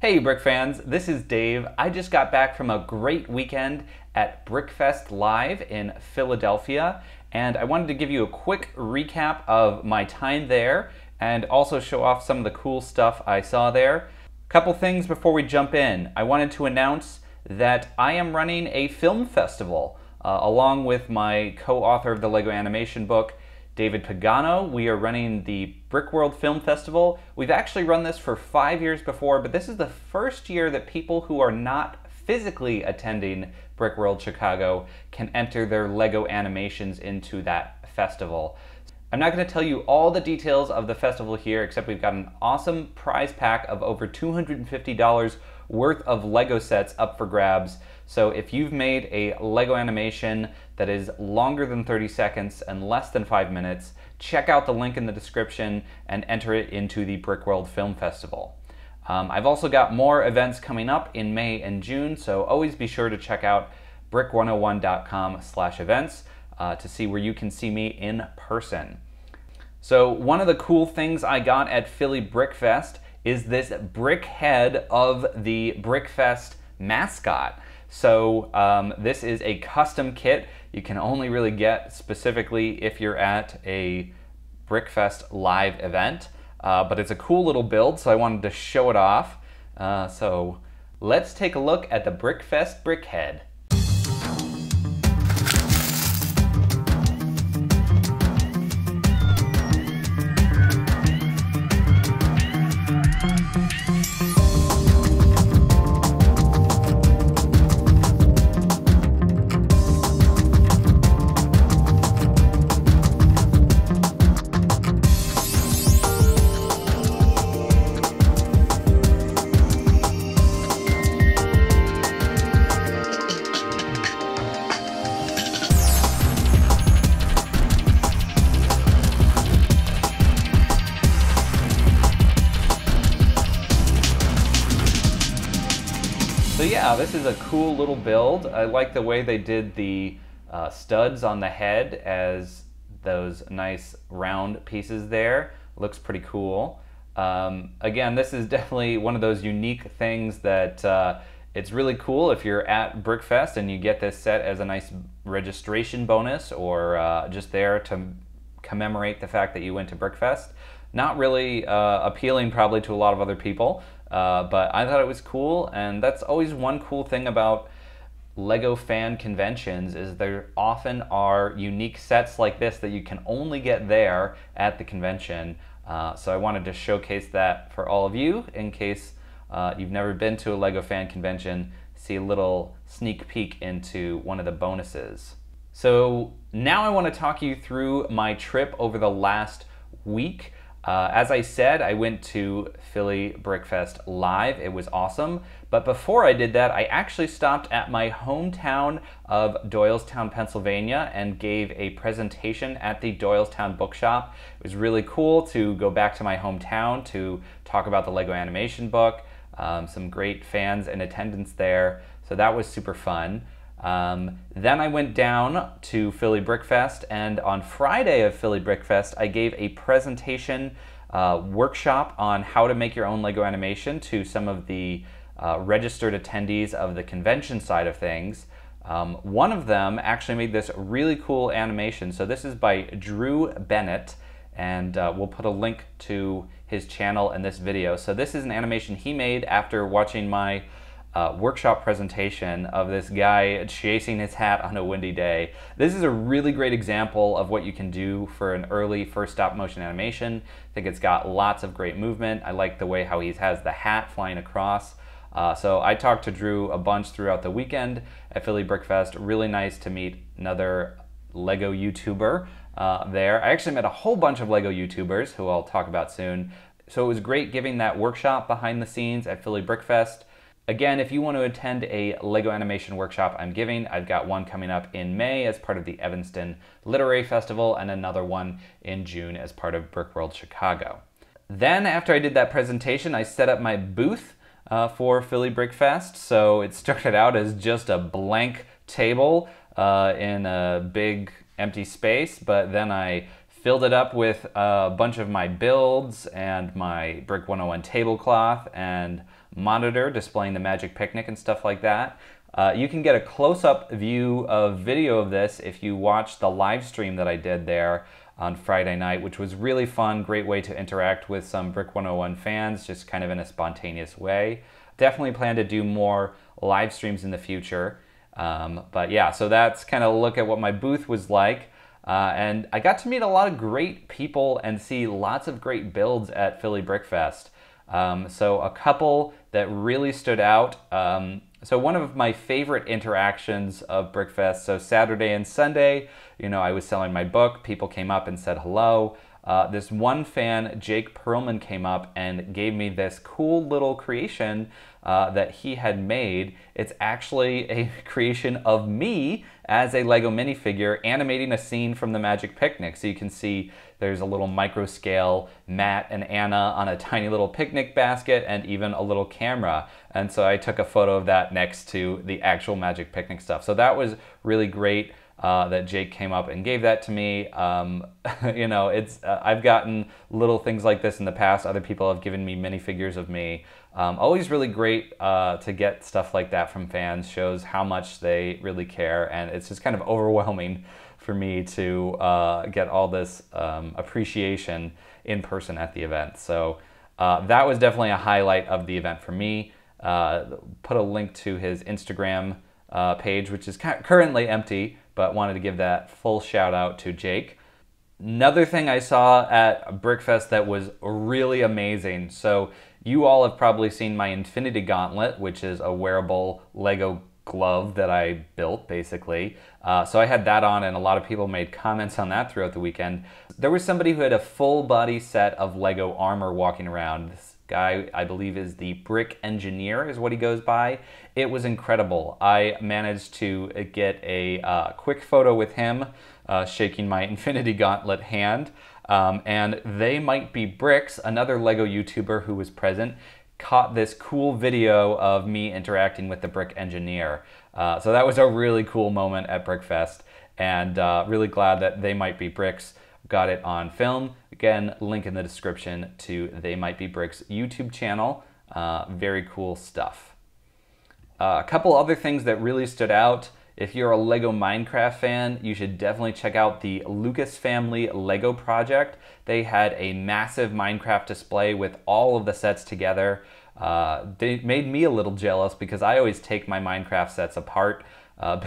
Hey Brick fans, this is Dave. I just got back from a great weekend at Brickfest Live in Philadelphia, and I wanted to give you a quick recap of my time there and also show off some of the cool stuff I saw there. Couple things before we jump in. I wanted to announce that I am running a film festival along with my co-author of the Lego animation book, David Pickett. We are running the Brickworld Film Festival. We've actually run this for 5 years before, but this is the first year that people who are not physically attending Brickworld Chicago can enter their Lego animations into that festival. I'm not going to tell you all the details of the festival here, except we've got an awesome prize pack of over $250 worth of Lego sets up for grabs. So if you've made a Lego animation that is longer than 30 seconds and less than 5 minutes, check out the link in the description and enter it into the Brickworld Film Festival. I've also got more events coming up in May and June, so always be sure to check out brick101.com/events to see where you can see me in person. So one of the cool things I got at Philly Brickfest is this brick head of the Brickfest mascot. So this is a custom kit you can only really get specifically if you're at a Brickfest live event, but it's a cool little build, so I wanted to show it off. So let's take a look at the Brickfest brick head. So yeah, this is a cool little build. I like the way they did the studs on the head as those nice round pieces there. Looks pretty cool. Again, this is definitely one of those unique things that it's really cool if you're at Brickfest and you get this set as a nice registration bonus or just there to commemorate the fact that you went to Brickfest. Not really appealing probably to a lot of other people. But I thought it was cool, and that's always one cool thing about Lego fan conventions is there often are unique sets like this that you can only get there at the convention. So I wanted to showcase that for all of you in case you've never been to a Lego fan convention, see a little sneak peek into one of the bonuses. So now I want to talk you through my trip over the last week. As I said, I went to Philly Brickfest Live. It was awesome. But before I did that, I actually stopped at my hometown of Doylestown, Pennsylvania, and gave a presentation at the Doylestown Bookshop. It was really cool to go back to my hometown to talk about the Lego animation book. Some great fans in attendance there, so that was super fun. Then I went down to Philly Brickfest, and on Friday of Philly Brickfest, I gave a presentation workshop on how to make your own Lego animation to some of the registered attendees of the convention side of things. One of them actually made this really cool animation. So this is by Bennett, and we'll put a link to his channel in this video. So this is an animation he made after watching my workshop presentation of this guy chasing his hat on a windy day. This is a really great example of what you can do for an early first stop motion animation. I think it's got lots of great movement. I like the way how he has the hat flying across. So I talked to Drew a bunch throughout the weekend at Philly Brickfest. Really nice to meet another Lego YouTuber there. I actually met a whole bunch of Lego YouTubers who I'll talk about soon. So it was great giving that workshop behind the scenes at Philly Brickfest. Again, if you want to attend a Lego animation workshop I'm giving, I've got one coming up in May as part of the Evanston Literary Festival and another one in June as part of Brickworld Chicago. Then after I did that presentation, I set up my booth for Philly Brickfest. So it started out as just a blank table in a big empty space, but then I Filled it up with a bunch of my builds and my Brick 101 tablecloth and monitor displaying the Magic Picnic and stuff like that. You can get a close-up view of video of this if you watch the live stream that I did there on Friday night, which was really fun. Great way to interact with some Brick 101 fans, just kind of in a spontaneous way. Definitely plan to do more live streams in the future. But yeah, so that's kind of a look at what my booth was like. And I got to meet a lot of great people and see lots of great builds at Philly Brick Fest. So a couple that really stood out. So one of my favorite interactions of Brickfest, so Saturday and Sunday, I was selling my book, people came up and said hello. This one fan, Jake Perlman, came up and gave me this cool little creation that he had made. It's actually a creation of me as a Lego minifigure animating a scene from the Magic Picnic. So you can see there's a little micro scale Matt and Anna on a tiny little picnic basket and even a little camera. And so I took a photo of that next to the actual Magic Picnic stuff. So that was really great that Jake came up and gave that to me. I've gotten little things like this in the past. Other people have given me minifigures of me. Always really great to get stuff like that from fans. Shows how much they really care, and it's just kind of overwhelming for me to get all this appreciation in person at the event. So that was definitely a highlight of the event for me. Put a link to his Instagram page, which is currently empty, but wanted to give that full shout out to Jake. Another thing I saw at Brickfest that was really amazing. So you all have probably seen my Infinity Gauntlet, which is a wearable Lego glove that I built, basically. So I had that on, and a lot of people made comments on that throughout the weekend. There was somebody who had a full body set of Lego armor walking around. This guy, I believe, is the Brick Engineer, is what he goes by. It was incredible. I managed to get a quick photo with him shaking my Infinity Gauntlet hand. And They Might Be Bricks, another Lego YouTuber who was present, caught this cool video of me interacting with the Brick Engineer. So that was a really cool moment at Brickfest, and really glad that They Might Be Bricks got it on film. Again, link in the description to They Might Be Bricks YouTube channel. Very cool stuff. A couple other things that really stood out. If you're a Lego Minecraft fan, you should definitely check out the Lucas Family Lego project. They had a massive Minecraft display with all of the sets together. They made me a little jealous because I always take my Minecraft sets apart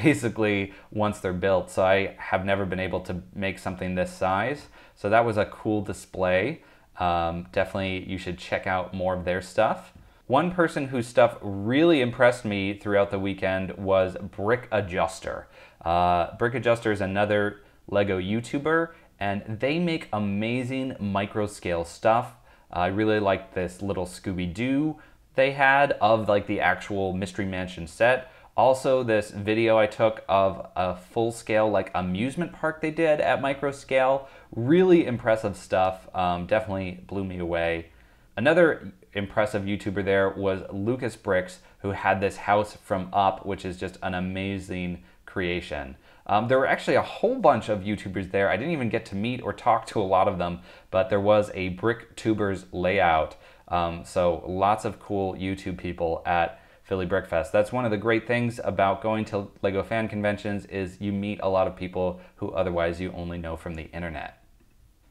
basically once they're built. So I have never been able to make something this size. So that was a cool display. Definitely you should check out more of their stuff. One person whose stuff really impressed me throughout the weekend was Brick Adjuster. Brick Adjuster is another Lego YouTuber, and they make amazing micro scale stuff. I really liked this little Scooby-Doo they had of like the actual Mystery Mansion set. Also, this video I took of a full scale like amusement park they did at micro scale. Really impressive stuff. Definitely blew me away. Another impressive YouTuber there was Lucas Bricks, who had this house from Up, which is just an amazing creation. There were actually a whole bunch of YouTubers there. I didn't even get to meet or talk to a lot of them, but there was a BrickTubers layout. So lots of cool YouTube people at Philly Brickfest. That's one of the great things about going to Lego fan conventions is you meet a lot of people who otherwise you only know from the internet.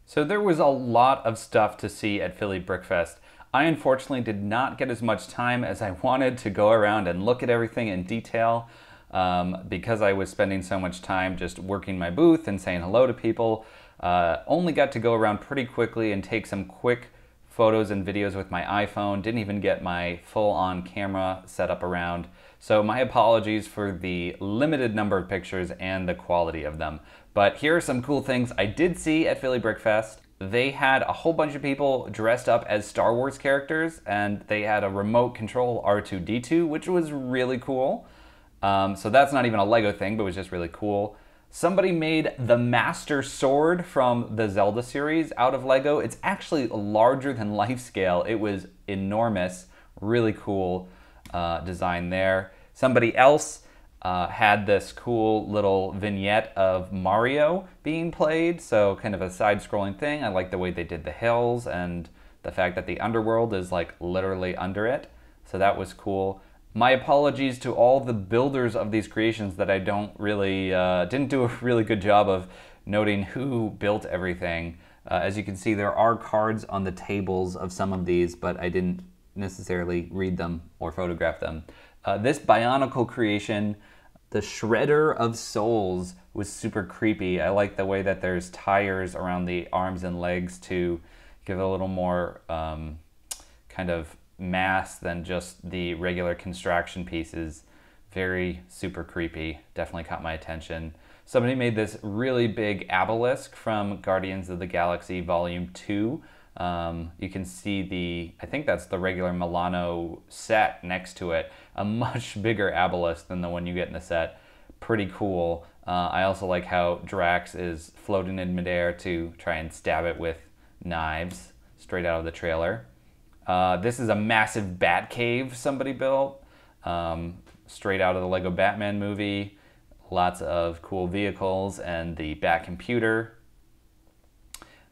So there was a lot of stuff to see at Philly Brickfest. I unfortunately did not get as much time as I wanted to go around and look at everything in detail because I was spending so much time just working my booth and saying hello to people. Only got to go around pretty quickly and take some quick photos and videos with my iPhone. Didn't even get my full-on camera set up around. So my apologies for the limited number of pictures and the quality of them. But here are some cool things I did see at Philly Brickfest. They had a whole bunch of people dressed up as Star Wars characters, and they had a remote control R2-D2, which was really cool. So that's not even a Lego thing, but it was just really cool. Somebody made the Master Sword from the Zelda series out of Lego. It's actually larger than life scale. It was enormous. Really cool design there. Somebody else had this cool little vignette of Mario being played, so kind of a side-scrolling thing. I like the way they did the hills and the fact that the underworld is like literally under it, so that was cool. My apologies to all the builders of these creations that I don't really, didn't do a really good job of noting who built everything. As you can see, there are cards on the tables of some of these, but I didn't necessarily read them or photograph them. This Bionicle creation, the Shredder of Souls, was super creepy. I like the way that there's tires around the arms and legs to give it a little more kind of mass than just the regular construction pieces. Very super creepy. Definitely caught my attention. Somebody made this really big obelisk from Guardians of the Galaxy Volume 2. You can see I think that's the regular Milano set next to it. A much bigger obelisk than the one you get in the set. Pretty cool. I also like how Drax is floating in midair to try and stab it with knives straight out of the trailer. This is a massive bat cave somebody built, straight out of the Lego Batman movie. Lots of cool vehicles and the Bat computer.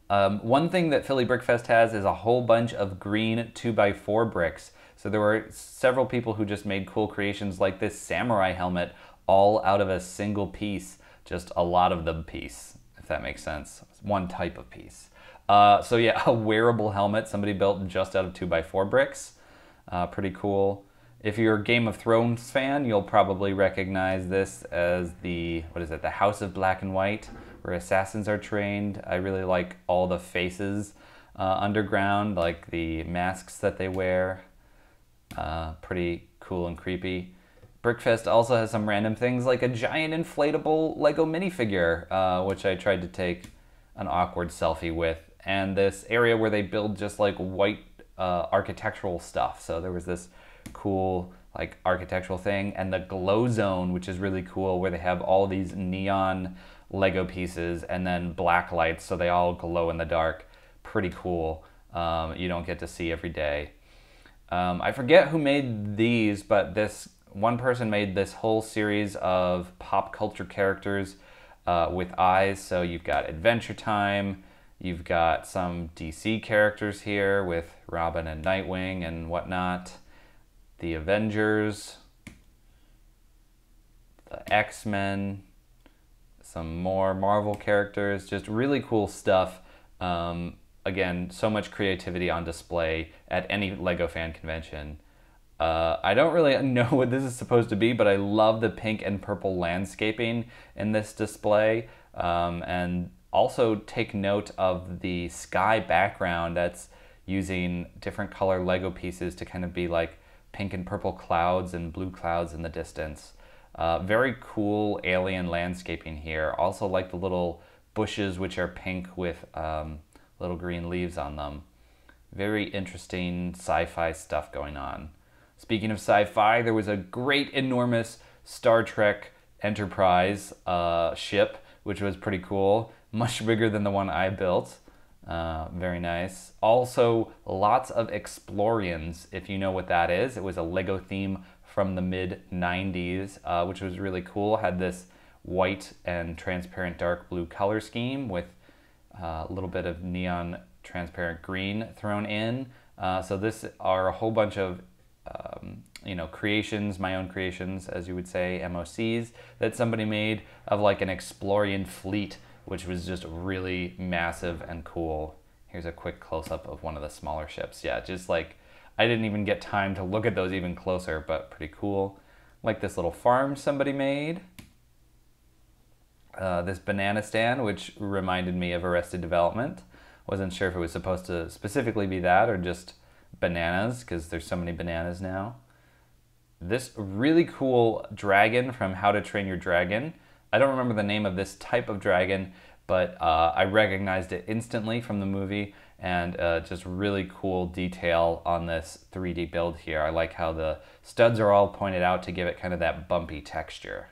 One thing that Philly Brickfest has is a whole bunch of green 2x4 bricks. So there were several people who just made cool creations like this samurai helmet all out of a single piece. Just a lot of the piece, if that makes sense. One type of piece. So yeah, a wearable helmet somebody built just out of 2x4 bricks. Pretty cool. If you're a Game of Thrones fan, you'll probably recognize this as the House of Black and White, where assassins are trained. I really like all the faces underground, like the masks that they wear. Pretty cool and creepy. Brickfest also has some random things like a giant inflatable Lego minifigure, which I tried to take an awkward selfie with, and this area where they build just like white architectural stuff. So there was this cool like architectural thing, and the glow zone, which is really cool, where they have all these neon Lego pieces and then black lights so they all glow in the dark. Pretty cool. You don't get to see every day. I forget who made these, but this one person made this whole series of pop culture characters with eyes. So you've got Adventure Time, you've got some DC characters here with Robin and Nightwing and whatnot. The Avengers, the X-Men, some more Marvel characters, just really cool stuff. Again, so much creativity on display at any LEGO fan convention. I don't really know what this is supposed to be, but I love the pink and purple landscaping in this display. And also take note of the sky background that's using different color LEGO pieces to kind of be like pink and purple clouds and blue clouds in the distance. Very cool alien landscaping here. Also like the little bushes, which are pink with little green leaves on them. Very interesting sci-fi stuff going on. Speaking of sci-fi, there was a great enormous Star Trek Enterprise ship, which was pretty cool. Much bigger than the one I built. Very nice. Also, lots of Explorians, if you know what that is. It was a Lego theme from the mid-90s, which was really cool. Had this white and transparent dark blue color scheme with a little bit of neon transparent green thrown in. So this are a whole bunch of creations, my own creations, as you would say, MOCs, that somebody made of like an Explorian fleet, which was just really massive and cool. Here's a quick close-up of one of the smaller ships. Yeah, just like, I didn't even get time to look at those even closer, but pretty cool. Like this little farm somebody made. This banana stand, which reminded me of Arrested Development. Wasn't sure if it was supposed to specifically be that or just bananas, because there's so many bananas now. This really cool dragon from How to Train Your Dragon. I don't remember the name of this type of dragon, but I recognized it instantly from the movie, and just really cool detail on this 3D build here. I like how the studs are all pointed out to give it kind of that bumpy texture.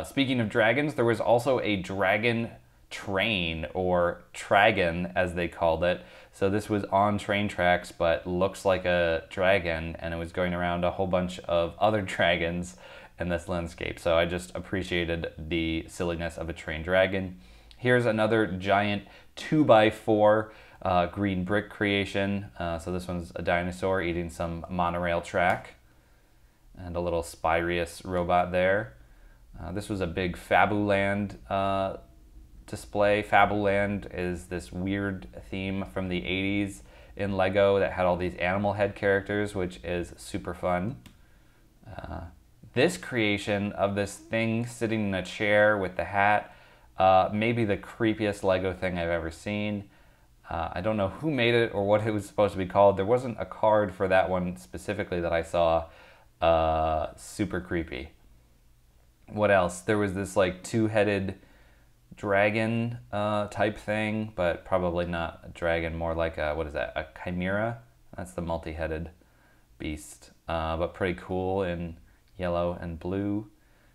Speaking of dragons, there was also a dragon train, or Tragon as they called it. So this was on train tracks but looks like a dragon, and it was going around a whole bunch of other dragons, in this landscape. So I just appreciated the silliness of a trained dragon. Here's another giant 2x4 green brick creation. So this one's a dinosaur eating some monorail track. And a little Spyrius robot there. This was a big Fabuland display. Fabuland is this weird theme from the 80s in Lego that had all these animal head characters, which is super fun. This creation of this thing sitting in a chair with the hat, maybe the creepiest Lego thing I've ever seen. I don't know who made it or what it was supposed to be called. There wasn't a card for that one specifically that I saw. Super creepy. What else? There was this like two-headed dragon type thing, but probably not a dragon, more like a, what is that, a chimera? That's the multi-headed beast, but pretty cool in yellow and blue.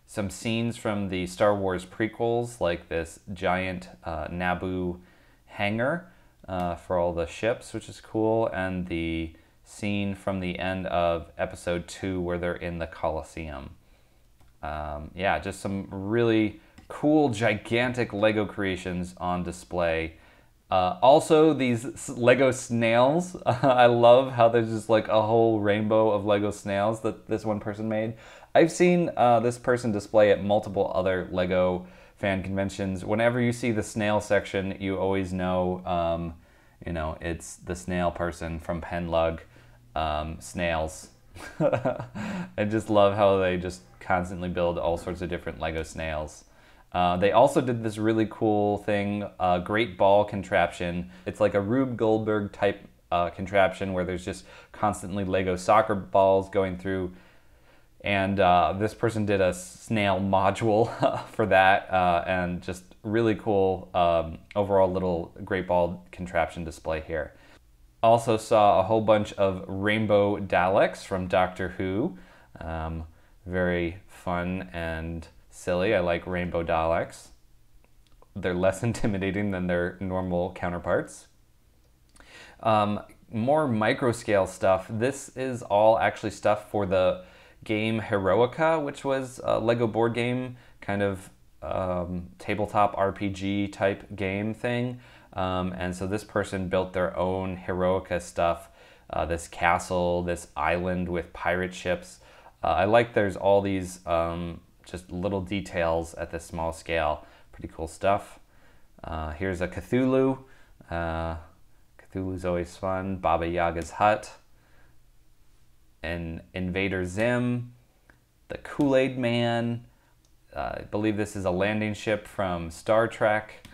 Some scenes from the Star Wars prequels, like this giant Naboo hangar for all the ships, which is cool, and the scene from the end of episode 2 where they're in the Colosseum. Yeah, just some really cool, gigantic Lego creations on display. Also, these Lego snails. I love how there's just like a whole rainbow of Lego snails that this one person made. I've seen this person display at multiple other Lego fan conventions. Whenever you see the snail section, you always know, it's the snail person from Penlug. Snails. I just love how they just constantly build all sorts of different Lego snails. They also did this really cool thing, great ball contraption. It's like a Rube Goldberg type contraption where there's just constantly Lego soccer balls going through. And this person did a snail module for that, and just really cool overall little great ball contraption display here. Also saw a whole bunch of rainbow Daleks from Doctor Who. Very fun and silly. I like rainbow Daleks. They're less intimidating than their normal counterparts. More micro scale stuff. This is all actually stuff for the game Heroica, which was a Lego board game, kind of tabletop RPG type game thing. And so this person built their own Heroica stuff, this castle, this island with pirate ships. I like there's all these just little details at this small scale. Pretty cool stuff. Here's a Cthulhu. Cthulhu's always fun. Baba Yaga's hut. An Invader Zim. The Kool-Aid Man. I believe this is a landing ship from Star Trek.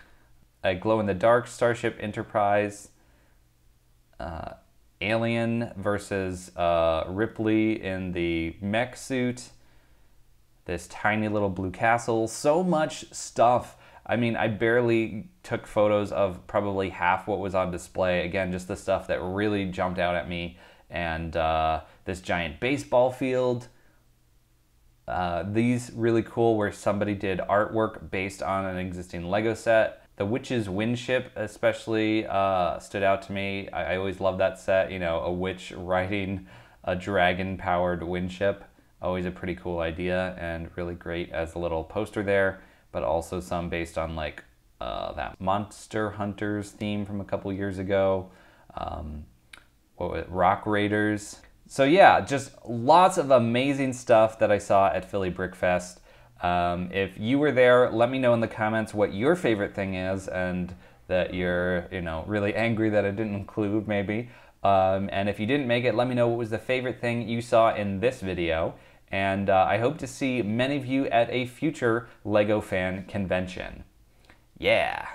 A glow-in-the-dark Starship Enterprise. Alien versus Ripley in the mech suit. This tiny little blue castle. So much stuff. I mean, I barely took photos of probably half what was on display. Again, just the stuff that really jumped out at me. And this giant baseball field. These really cool where somebody did artwork based on an existing Lego set. The Witch's Windship especially stood out to me. I always love that set, you know, a witch riding a dragon-powered windship. Always a pretty cool idea and really great as a little poster there, but also some based on like that Monster Hunters theme from a couple years ago. What was it? Rock Raiders. So yeah, just lots of amazing stuff that I saw at Philly Brick Fest. If you were there, let me know in the comments what your favorite thing is and that you're, really angry that I didn't include maybe. And if you didn't make it, let me know what was the favorite thing you saw in this video. And I hope to see many of you at a future LEGO fan convention. Yeah.